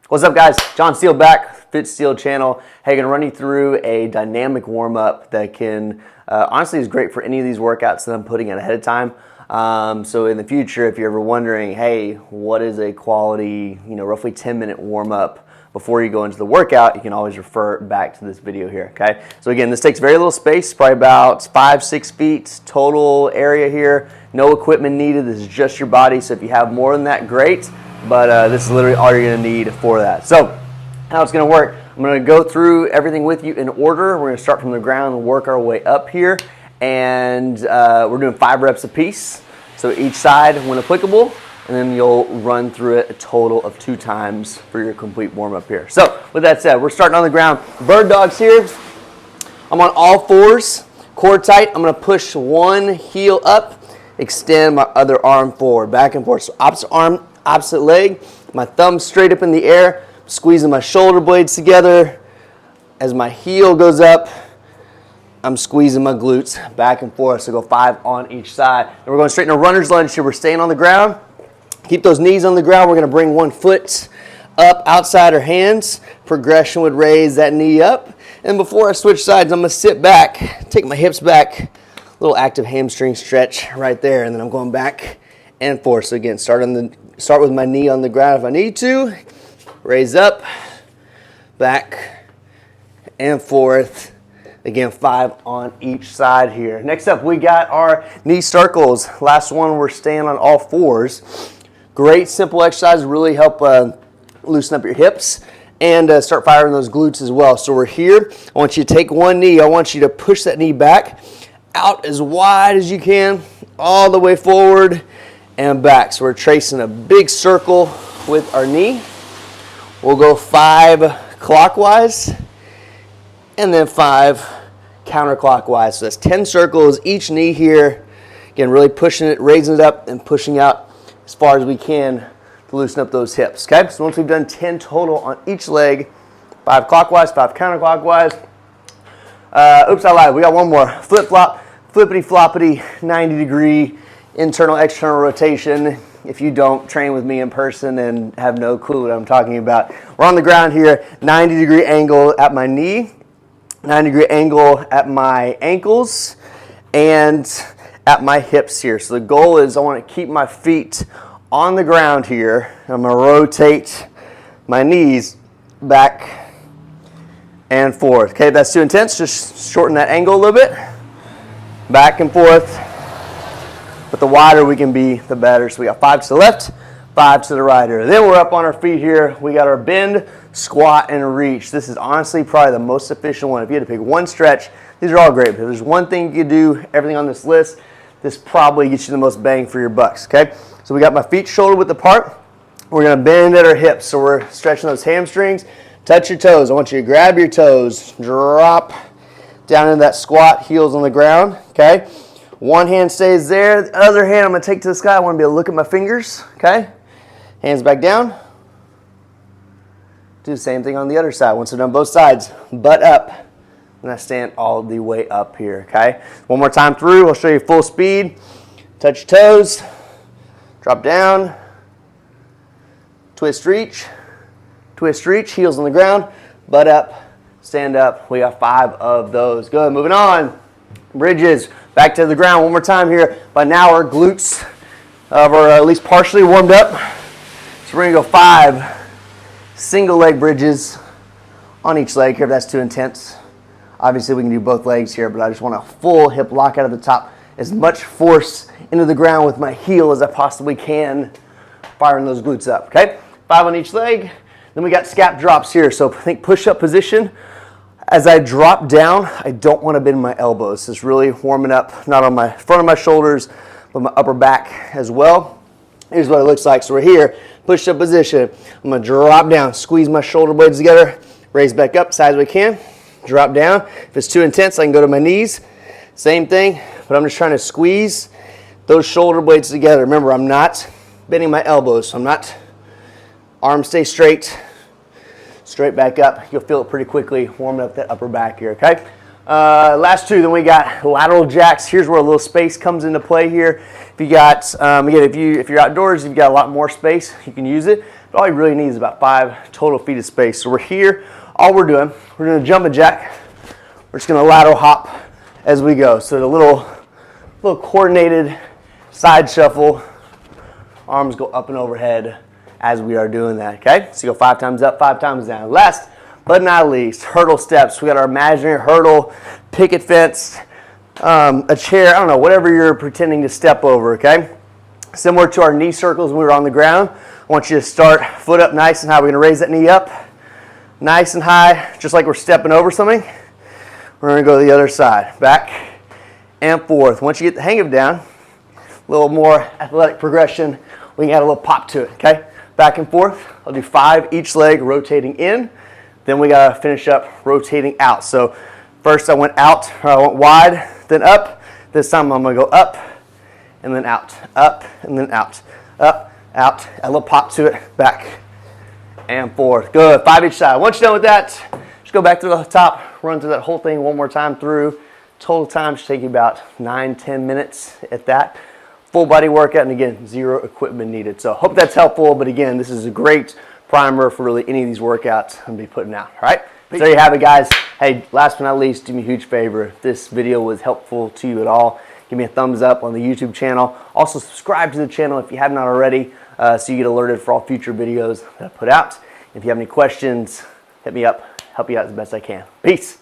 What's up, guys? John Steele back, Fit Steele channel. Hey, gonna run you through a dynamic warm-up that can, honestly is great for any of these workouts that I'm putting in ahead of time. So in the future, if you're ever wondering, hey, what is a quality, roughly 10-minute warm-up before you go into the workout, you can always refer back to this video here, okay? So again, this takes very little space, probably about 5-6 feet total area here. No equipment needed, this is just your body. So if you have more than that, great. But this is literally all you're gonna need for that. So how it's gonna work, I'm gonna go through everything with you in order. We're gonna start from the ground and work our way up here. And we're doing 5 reps apiece. So each side when applicable, and then you'll run through it a total of 2 times for your complete warm up here. So with that said, we're starting on the ground. Bird dogs here. I'm on all 4s, core tight. I'm gonna push one heel up, extend my other arm forward, back and forth. So opposite arm, opposite leg, my thumb straight up in the air, squeezing my shoulder blades together. As my heel goes up, I'm squeezing my glutes back and forth. So go 5 on each side. And we're going straight into runner's lunge here. We're staying on the ground. Keep those knees on the ground. We're gonna bring one foot up outside our hands. Progression would raise that knee up. And before I switch sides, I'm gonna sit back, take my hips back, little active hamstring stretch right there. And then I'm going back and forth. So again, start with my knee on the ground if I need to. Raise up, back and forth. Again, 5 on each side here. Next up, we got our knee circles. Last one, we're staying on all 4s. Great simple exercise, really help loosen up your hips and start firing those glutes as well. So we're here. I want you to take one knee. I want you to push that knee back out as wide as you can, all the way forward and back. So we're tracing a big circle with our knee. We'll go 5 clockwise and then 5 counterclockwise. So that's 10 circles each knee here. Again, really pushing it, raising it up and pushing out as far as we can to loosen up those hips, okay? So once we've done 10 total on each leg, 5 clockwise, 5 counterclockwise. Oops, I lied, we got one more. Flip-flop, flippity floppity, 90-degree internal, external rotation. If you don't train with me in person and have no clue what I'm talking about, we're on the ground here, 90-degree angle at my knee, 90-degree angle at my ankles, and at my hips here. So the goal is I want to keep my feet on the ground here. I'm going to rotate my knees back and forth. Okay, if that's too intense, just shorten that angle a little bit. Back and forth. But the wider we can be, the better. So we got 5 to the left, 5 to the right here. Then we're up on our feet here. We got our bend, squat, and reach. This is honestly probably the most efficient one. If you had to pick one stretch, these are all great. But if there's one thing you could do, everything on this list, this probably gets you the most bang for your bucks, okay? So we got my feet shoulder width apart. We're gonna bend at our hips. So we're stretching those hamstrings. Touch your toes. I want you to grab your toes, drop down into that squat, heels on the ground, okay? One hand stays there. The other hand I'm gonna take to the sky. I wanna be able to look at my fingers, okay? Hands back down. Do the same thing on the other side. Once I've done both sides, butt up. And I stand all the way up here, okay? One more time through, I'll show you full speed. Touch your toes, drop down, twist, reach, heels on the ground, butt up, stand up. We got 5 of those. Good, moving on. Bridges, back to the ground one more time here. By now our glutes are at least partially warmed up. So we're gonna go 5 single leg bridges on each leg here if that's too intense. Obviously, we can do both legs here, but I just want a full hip lock out of the top. As much force into the ground with my heel as I possibly can, firing those glutes up, okay? 5 on each leg. Then we got scap drops here. So think push-up position. As I drop down, I don't want to bend my elbows. This is really warming up, not on my front of my shoulders, but my upper back as well. Here's what it looks like. So we're here, push-up position. I'm going to drop down, squeeze my shoulder blades together, raise back up as high as we can. Drop down. If it's too intense, I can go to my knees. Same thing, but I'm just trying to squeeze those shoulder blades together. Remember, I'm not bending my elbows. So I'm not, arms stay straight, straight back up. You'll feel it pretty quickly warming up that upper back here, okay? Last 2, then we got lateral jacks. Here's where a little space comes into play here. If you got, again, if you're outdoors, you've got a lot more space, you can use it. But But all you really need is about 5 total feet of space. So we're here, all we're doing, we're doing a jumping jack. We're just gonna lateral hop as we go. So the little coordinated side shuffle, arms go up and overhead as we are doing that, okay? So you go 5 times up, 5 times down. Last but not least, hurdle steps. We got our imaginary hurdle, picket fence, a chair, I don't know, whatever you're pretending to step over, okay? Similar to our knee circles when we were on the ground. I want you to start foot up nice and high. We're gonna raise that knee up nice and high, just like we're stepping over something. We're gonna go to the other side, back and forth. Once you get the hang of it down, a little more athletic progression, we can add a little pop to it, okay? Back and forth. I'll do 5 each leg rotating in. Then we gotta finish up rotating out. So first I went out, or I went wide, then up. This time I'm gonna go up and then out, up and then out, up, out. Add a little pop to it, back and forth. Good, 5 each side. Once you're done with that, just go back to the top, run through that whole thing one more time through. Total time should take you about 9-10 minutes at that. Full body workout, and again, 0 equipment needed. So hope that's helpful, but again, this is a great primer for really any of these workouts I'm gonna be putting out, all right? So there you have it, guys. Hey, last but not least, do me a huge favor. If this video was helpful to you at all, give me a thumbs up on the YouTube channel. Also, subscribe to the channel if you have not already, so you get alerted for all future videos that I put out. If you have any questions, hit me up. Help you out as best I can. Peace.